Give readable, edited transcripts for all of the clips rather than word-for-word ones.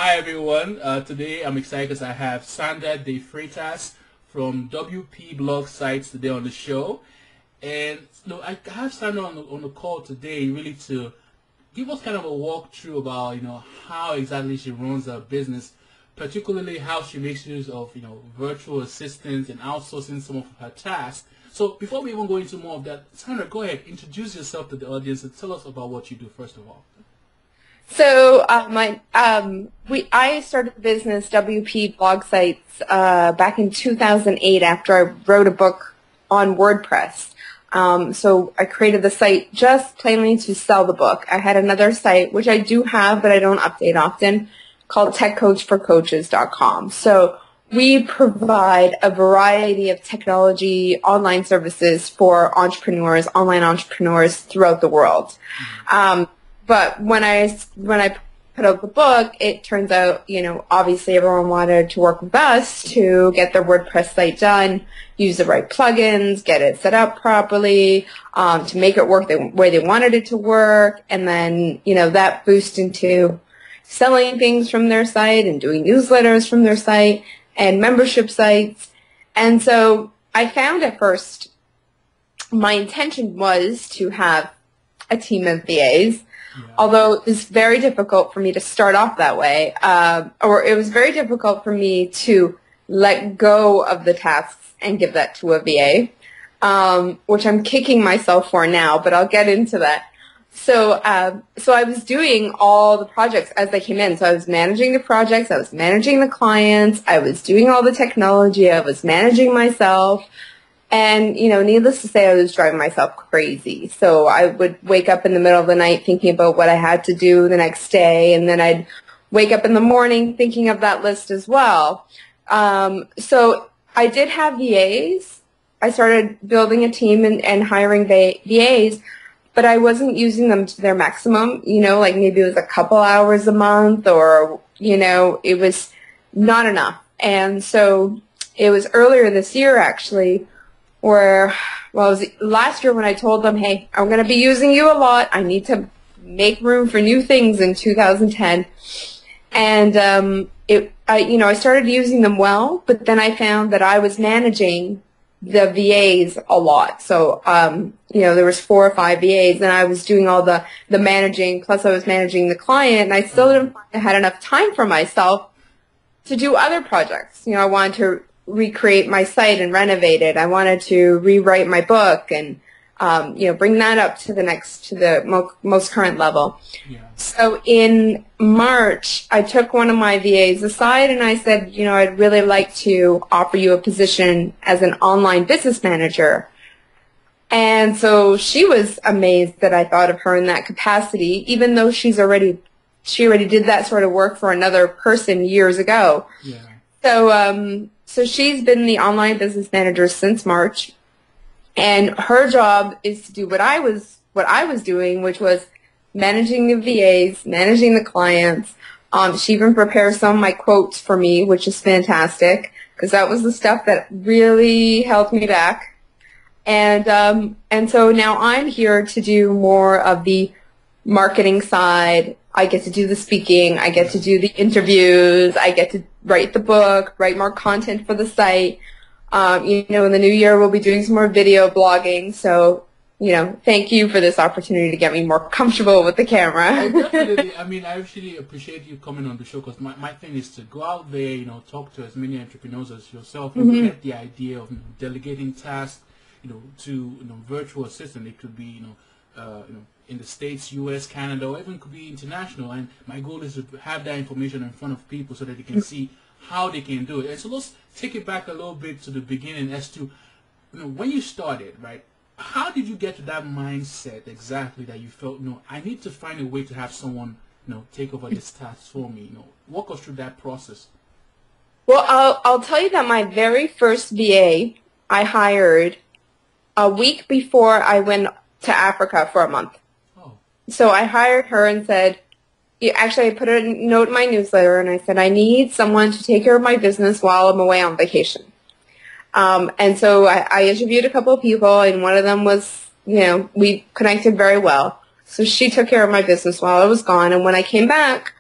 Hi everyone. Today I'm excited because I have Sandra De Freitas from WP Blog Sites today on the show. And I have Sandra on the call today really to give us kind of a walkthrough about how exactly she runs her business, particularly how she makes use of virtual assistants and outsourcing some of her tasks. So before we even go into more of that, Sandra, go ahead, introduce yourself to the audience and tell us about what you do first of all. So I started the business WP Blog Sites back in 2008 after I wrote a book on WordPress. So I created the site just plainly to sell the book. I had another site, which I do have but I don't update often, called techcoachforcoaches.com. So we provide a variety of technology online services for entrepreneurs, online entrepreneurs throughout the world. But when I put out the book, it turns out, obviously everyone wanted to work with us to get their WordPress site done, use the right plugins, get it set up properly, to make it work the way they wanted it to work, and then, that boost into selling things from their site and doing newsletters from their site and membership sites. And so I found at first my intention was to have a team of VAs. Although it was very difficult for me to start off that way, or it was very difficult for me to let go of the tasks and give that to a VA, which I'm kicking myself for now, but I'll get into that. So I was doing all the projects as they came in. So I was managing the projects, I was managing the clients, I was doing all the technology, I was managing myself. And, needless to say, I was driving myself crazy. So I would wake up in the middle of the night thinking about what I had to do the next day, and then I'd wake up in the morning thinking of that list as well. So I did have VAs. I started building a team and hiring VAs, but I wasn't using them to their maximum, like maybe it was a couple hours a month or, it was not enough. And so it was earlier this year, actually, it was last year when I told them, hey, I'm going to be using you a lot. I need to make room for new things in 2010. And I started using them well, but then I found that I was managing the VAs a lot. So, there was 4 or 5 VAs, and I was doing all the managing, plus I was managing the client, and I still didn't find I had enough time for myself to do other projects. I wanted to recreate my site and renovate it. I wanted to rewrite my book and, bring that up to the most current level. Yeah. So in March, I took one of my VAs aside and I said, I'd really like to offer you a position as an online business manager. And so she was amazed that I thought of her in that capacity, even though she already did that sort of work for another person years ago. Yeah. So she's been the online business manager since March, and her job is to do what I was doing, which was managing the VAs, managing the clients. She even prepares some of my quotes for me, which is fantastic, because that was the stuff that really held me back. And so now I'm here to do more of the marketing side. I get to do the speaking, I get to do the interviews, I get to write the book, write more content for the site. In the new year we'll be doing some more video blogging. So, thank you for this opportunity to get me more comfortable with the camera. Definitely. I actually appreciate you coming on the show, because my thing is to go out there, talk to as many entrepreneurs as yourself and get the idea of delegating tasks, to virtual assistant. It could be, in the States, US, Canada, or even could be international. And my goal is to have that information in front of people so that they can see how they can do it. And so let's take it back a little bit to the beginning as to, when you started, right? How did you get to that mindset exactly that you felt, I need to find a way to have someone, take over this task for me? Walk us through that process. Well, I'll tell you that my very first VA I hired a week before I went to Africa for a month. So I hired her and said, actually I put a note in my newsletter and I said, I need someone to take care of my business while I'm away on vacation. And so I interviewed a couple of people, and one of them was, we connected very well. So she took care of my business while I was gone. And when I came back,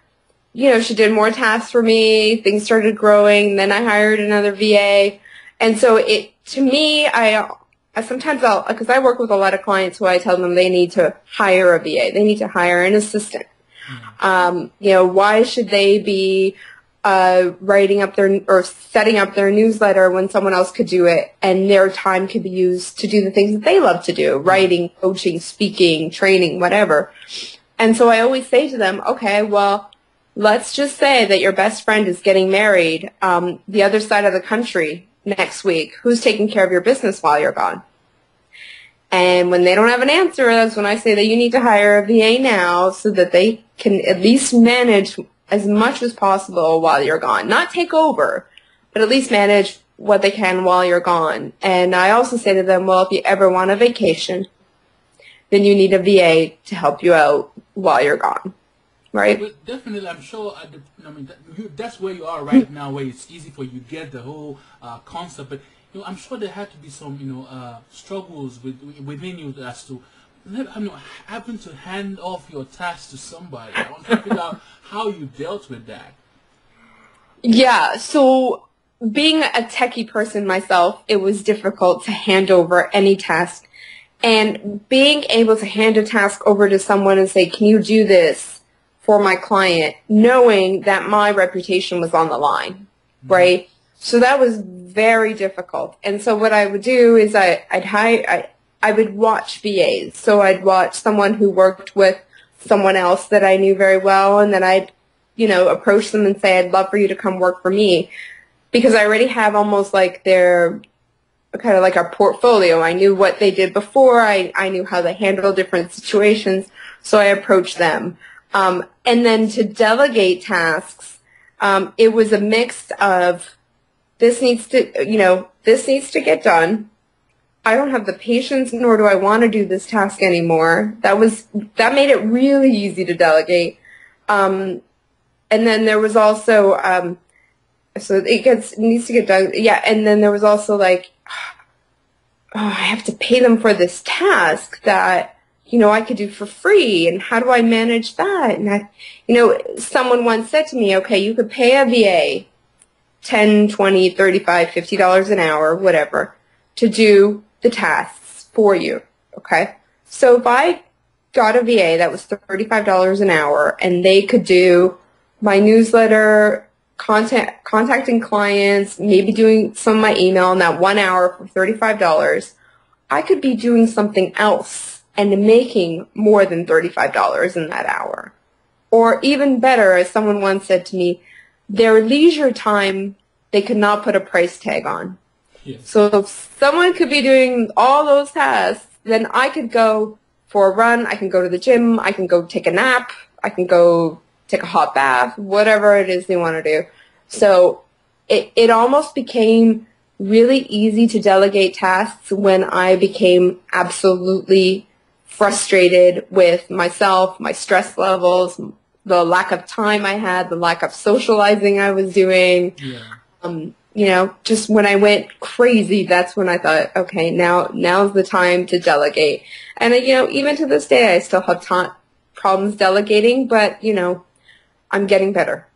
she did more tasks for me. Things started growing. Then I hired another VA. And so to me, I sometimes because I work with a lot of clients who I tell them they need to hire a VA. They need to hire an assistant. Why should they be writing up or setting up their newsletter when someone else could do it, and their time could be used to do the things that they love to do, writing, coaching, speaking, training, whatever. And so I always say to them, okay, well, let's just say that your best friend is getting married the other side of the country next week. Who's taking care of your business while you're gone? And when they don't have an answer, that's when I say that you need to hire a VA now so that they can at least manage as much as possible while you're gone. Not take over, but at least manage what they can while you're gone. And I also say to them, well, if you ever want a vacation, then you need a VA to help you out while you're gone, right? Well, definitely, I'm sure, that's where you are right now, where it's easy for you to get the whole concept. But I'm sure there had to be some, struggles within you as to having to hand off your task to somebody. I want to figure out how you dealt with that. Yeah, so being a techie person myself, it was difficult to hand over any task. And being able to hand a task over to someone and say, can you do this for my client, knowing that my reputation was on the line, right? So that was very difficult. And so what I would do is I would watch VAs. So I'd watch someone who worked with someone else that I knew very well, and then I'd, approach them and say, I'd love for you to come work for me, because I already have almost like their kind of like a portfolio. I knew what they did before. I knew how they handled different situations, so I approached them. And then to delegate tasks, it was a mix of this needs to get done. I don't have the patience, nor do I want to do this task anymore. That made it really easy to delegate. And then there was also, so it needs to get done. Yeah, and then there was also like, I have to pay them for this task that, I could do for free, and how do I manage that? And someone once said to me, okay, you could pay a VA $10, $20, $35, $50 an hour, whatever, to do the tasks for you, okay? So if I got a VA that was $35 an hour and they could do my newsletter, contacting clients, maybe doing some of my email in that 1 hour for $35, I could be doing something else and making more than $35 in that hour. Or even better, as someone once said to me, their leisure time, they could not put a price tag on. Yes. So if someone could be doing all those tasks, then I could go for a run, I can go to the gym, I can go take a nap, I can go take a hot bath, whatever it is they want to do. So it almost became really easy to delegate tasks when I became absolutely frustrated with myself, my stress levels, the lack of time I had, the lack of socializing I was doing. Yeah. Just when I went crazy, that's when I thought, okay, now's the time to delegate. And, even to this day, I still have problems delegating, but, I'm getting better.